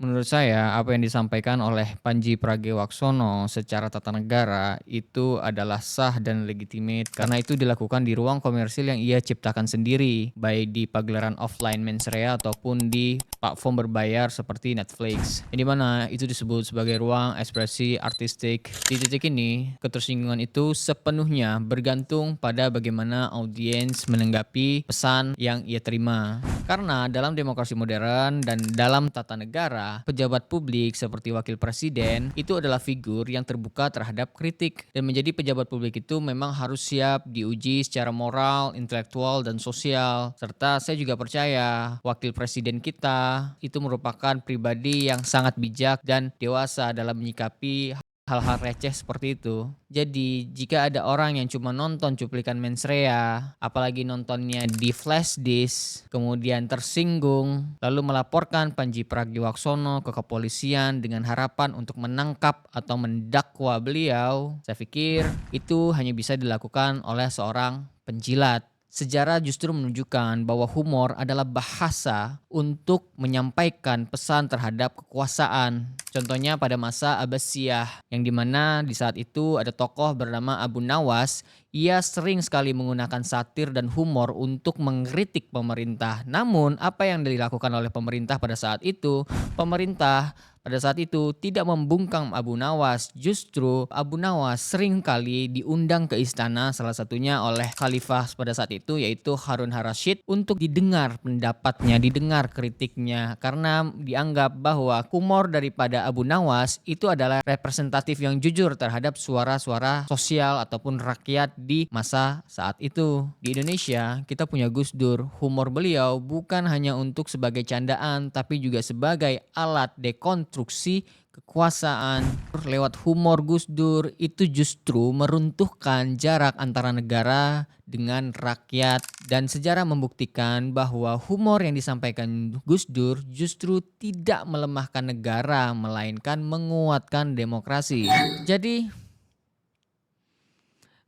Menurut saya, apa yang disampaikan oleh Panji Pragiwaksono secara tata negara itu adalah sah dan legitimate karena itu dilakukan di ruang komersil yang ia ciptakan sendiri, baik di pagelaran offline mensrea ataupun di platform berbayar seperti Netflix. Yang dimana itu disebut sebagai ruang ekspresi artistik. Di titik ini, ketersinggungan itu sepenuhnya bergantung pada bagaimana audiens menanggapi pesan yang ia terima. Karena dalam demokrasi modern dan dalam tata negara, pejabat publik seperti wakil presiden itu adalah figur yang terbuka terhadap kritik dan menjadi pejabat publik itu memang harus siap diuji secara moral, intelektual, dan sosial. Serta saya juga percaya wakil presiden kita itu merupakan pribadi yang sangat bijak dan dewasa dalam menyikapi hal-hal receh seperti itu. Jadi, jika ada orang yang cuma nonton cuplikan mensrea, apalagi nontonnya di flash disk, kemudian tersinggung, lalu melaporkan Panji Pragiwaksono ke kepolisian dengan harapan untuk menangkap atau mendakwa beliau, saya pikir itu hanya bisa dilakukan oleh seorang penjilat. Sejarah justru menunjukkan bahwa humor adalah bahasa untuk menyampaikan pesan terhadap kekuasaan. Contohnya pada masa Abbasiyah, yang dimana di saat itu ada tokoh bernama Abu Nawas. Ia sering sekali menggunakan satir dan humor untuk mengkritik pemerintah. Namun apa yang dilakukan oleh pemerintah pada saat itu? Pemerintah pada saat itu tidak membungkam Abu Nawas, justru Abu Nawas sering kali diundang ke istana salah satunya oleh khalifah pada saat itu yaitu Harun al-Rasyid untuk didengar pendapatnya, didengar kritiknya karena dianggap bahwa humor daripada Abu Nawas itu adalah representatif yang jujur terhadap suara-suara sosial ataupun rakyat di masa saat itu. Di Indonesia kita punya Gus Dur, humor beliau bukan hanya untuk sebagai candaan tapi juga sebagai alat dekonstruksi kekuasaan. Lewat humor Gus Dur itu justru meruntuhkan jarak antara negara dengan rakyat dan sejarah membuktikan bahwa humor yang disampaikan Gus Dur justru tidak melemahkan negara melainkan menguatkan demokrasi. Jadi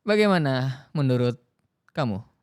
bagaimana menurut kamu?